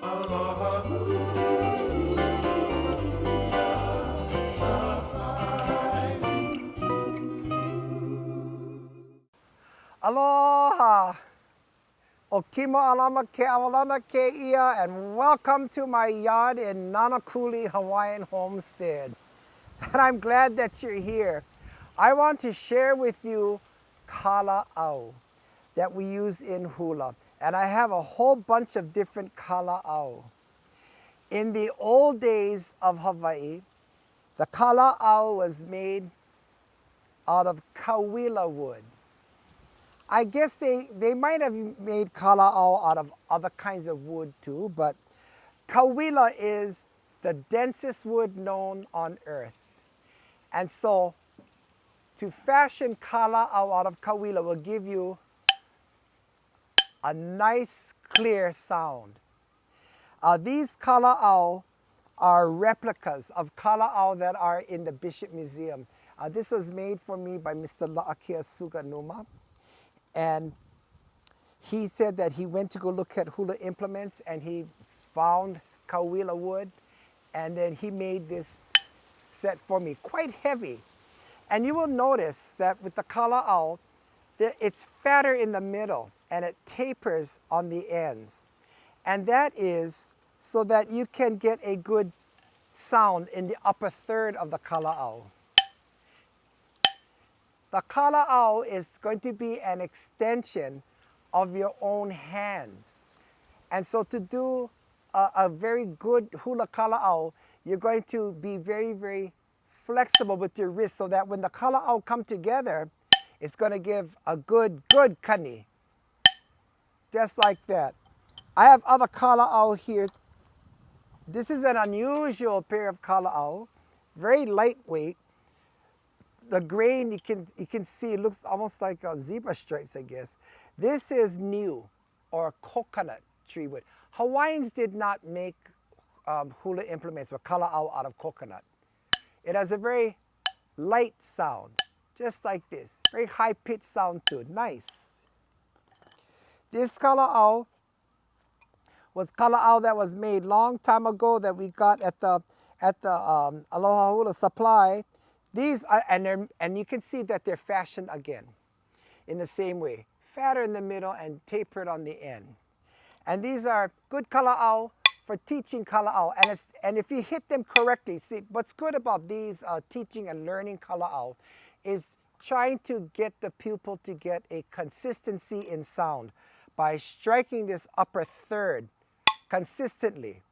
Aloha hula, Aloha! O Kimo Alama Keaulana and welcome to my yard in Nanakuli, Hawaiian homestead. And I'm glad that you're here. I want to share with you Kālā'āu that we use in Hula. And I have a whole bunch of different Kālā'āu. In the old days of Hawaii, the Kālā'āu was made out of kawila wood. I guess they might have made Kālā'āu out of other kinds of wood too, but kawila is the densest wood known on earth. And so to fashion Kālā'āu out of kawila will give you a nice clear sound. These Kālā'āu are replicas of Kālā'āu that are in the Bishop Museum. This was made for me by Mr. La'akea Suganuma. And he said that he went to go look at hula implements and he found kawila wood, and then he made this set for me, quite heavy. And you will notice that with the Kālā'āu, it's fatter in the middle and it tapers on the ends. And that is so that you can get a good sound in the upper third of the Kālā'āu. The Kālā'āu is going to be an extension of your own hands. And so to do a very good hula Kālā'āu, you're going to be very, very flexible with your wrist so that when the Kālā'āu come together, it's going to give a good kani. Just like that. I have other Kālā'āu here. This is an unusual pair of Kālā'āu, very lightweight. The grain you can see, it looks almost like zebra stripes, I guess. This is new, or coconut tree wood. Hawaiians did not make hula implements with Kālā'āu out of coconut. It has a very light sound, just like this. Very high-pitched sound too. Nice. This Kālā'āu was Kālā'āu that was made long time ago that we got at the Aloha Hula Supply. These are, and you can see that they're fashioned again in the same way. Fatter in the middle and tapered on the end. And these are good Kālā'āu for teaching Kālā'āu. And if you hit them correctly, see, what's good about these teaching and learning Kālā'āu is trying to get the pupil to get a consistency in sound by striking this upper third consistently.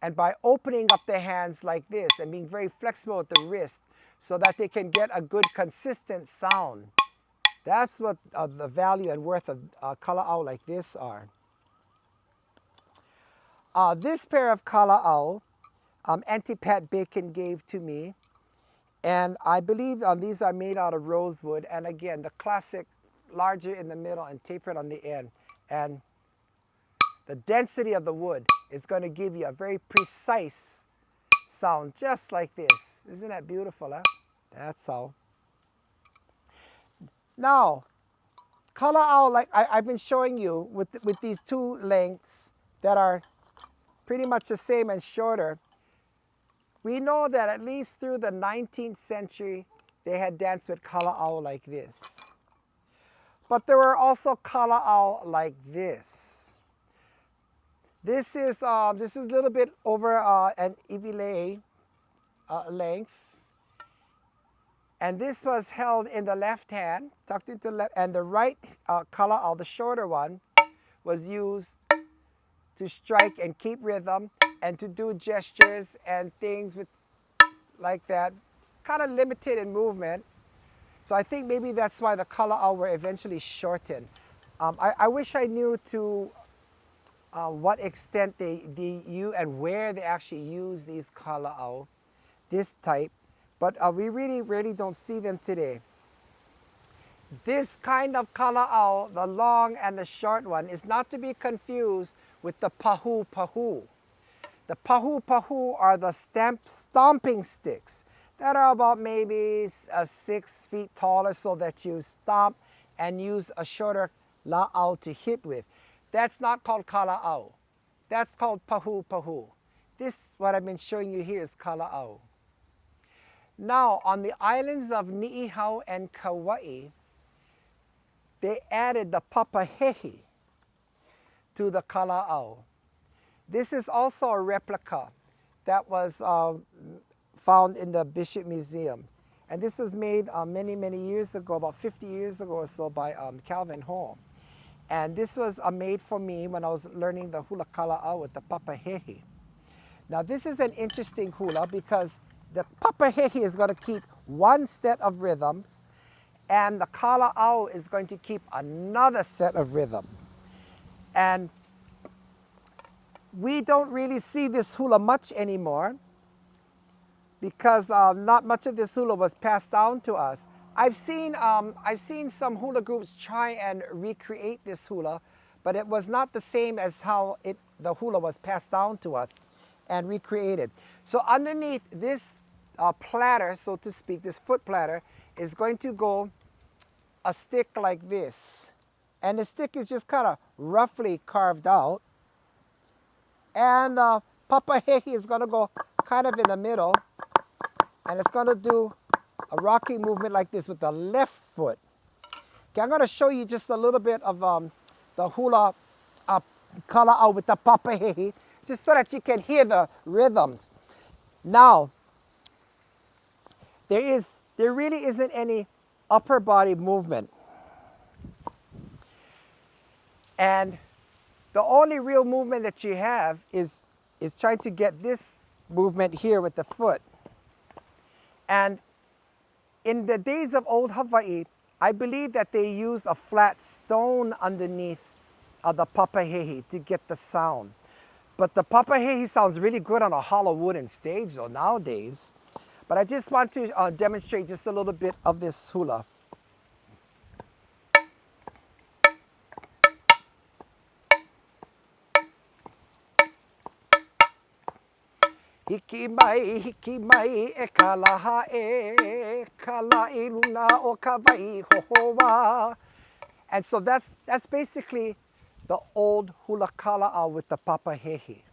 And by opening up the hands like this and being very flexible with the wrist, so that they can get a good consistent sound. That's what the value and worth of Kālā'āu like this are. This pair of Kālā'āu, Auntie Pat Bacon gave to me, and I believe these are made out of rosewood, and again, the classic larger in the middle and tapered on the end. And the density of the wood is going to give you a very precise sound just like this. Isn't that beautiful, huh? That's how. Now, Kālā'āu, like I've been showing you with these two lengths that are pretty much the same and shorter, we know that at least through the 19th century, they had danced with Kālā'āu like this. But there were also Kālā'āu like this. This is a little bit over an ivile length. And this was held in the left hand, tucked into the left, and the right Kālā'āu, the shorter one, was used to strike and keep rhythm and to do gestures and things with like that, kind of limited in movement. So I think maybe that's why the Kālā'āu were eventually shortened. I wish I knew to what extent they use and where they actually use these Kālā'āu, this type, but we really don't see them today. This kind of Kālā'āu, the long and the short one, is not to be confused with the pahu. The pahu are the stomping sticks that are about maybe 6 feet tall or so that you stomp and use a shorter la'au to hit with. That's not called Kālā'āu. That's called pahu pahu. This, what I've been showing you here, is Kālā'āu. Now, on the islands of Ni'ihau and Kauai, they added the Hehi to the Kālā'āu. This is also a replica that was found in the Bishop Museum. And this was made many, many years ago, about 50 years ago or so, by Calvin Hall. And this was made for me when I was learning the hula Kālā'āu with the Hehi. Now this is an interesting hula because the Hehi is going to keep one set of rhythms and the Kālā'āu is going to keep another set of rhythm. And we don't really see this hula much anymore because not much of this hula was passed down to us. I've seen some hula groups try and recreate this hula, but it was not the same as how the hula was passed down to us and recreated. So underneath this platter, so to speak, this foot platter, is going to go a stick like this. And the stick is just kind of roughly carved out. And the Hehi is going to go kind of in the middle. And it's going to do a rocking movement like this with the left foot. Okay, I'm going to show you just a little bit of the hula Kālā'āu with the Hehi, just so that you can hear the rhythms. Now, there really isn't any upper body movement. And the only real movement that you have is trying to get this movement here with the foot. And in the days of old Hawaii, I believe that they used a flat stone underneath the Hehi to get the sound. But the Hehi sounds really good on a hollow wooden stage though nowadays. But I just want to demonstrate just a little bit of this hula. Hiki mai e kalaha e kalai luna o kawai hohoa. And so that's basically the old hula Kālā'āu with the Hehi.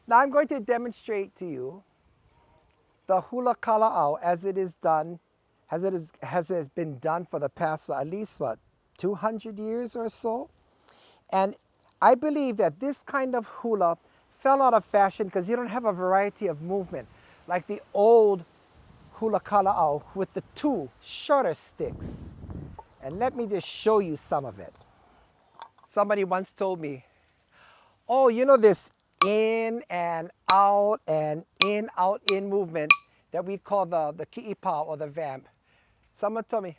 Now I'm going to demonstrate to you the hula Kālā'āu as it is done, as it has been done for the past at least 200 years or so. And I believe that this kind of hula fell out of fashion because you don't have a variety of movement like the old hula Kālā'āu with the two shorter sticks. And let me just show you some of it. Somebody once told me, oh, you know this in and out and in, out, in movement that we call the ki'ipa or the vamp. Someone told me,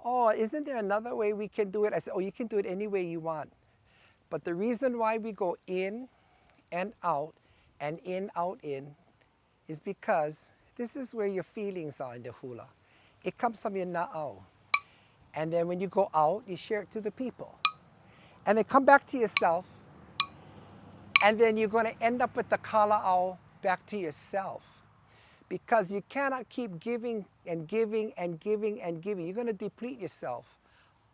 oh, isn't there another way we can do it? I said, oh, you can do it any way you want. But the reason why we go in and in, out, in, is because this is where your feelings are in the hula. It comes from your na'au. And then when you go out, you share it to the people. And then come back to yourself. And then you're going to end up with the Kālā'āu back to yourself. Because you cannot keep giving and giving and giving and giving. You're going to deplete yourself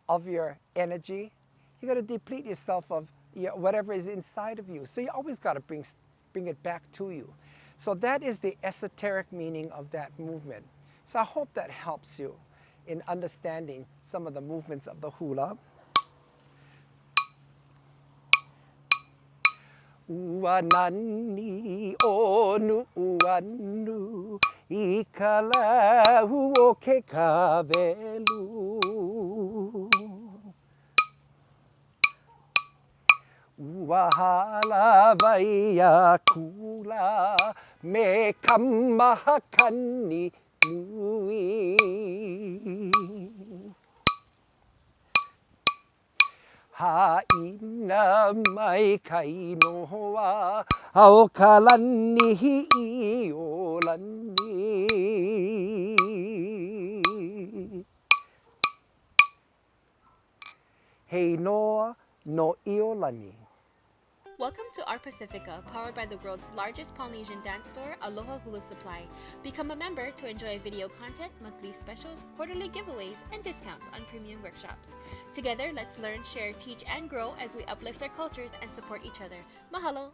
of your energy. You're going to deplete yourself of whatever is inside of you. So you always got to bring it back to you. So that is the esoteric meaning of that movement. So I hope that helps you in understanding some of the movements of the hula. Uanani onu uanu I Kalaau o ke kawelu. Wahala vai a kula me kamahakani nui. Haina mai kai noa ao kalani I o lani. Hei noa no iolani. Welcome to Art Pacifica, powered by the world's largest Polynesian dance store, Aloha Hula Supply. Become a member to enjoy video content, monthly specials, quarterly giveaways, and discounts on premium workshops. Together, let's learn, share, teach, and grow as we uplift our cultures and support each other. Mahalo!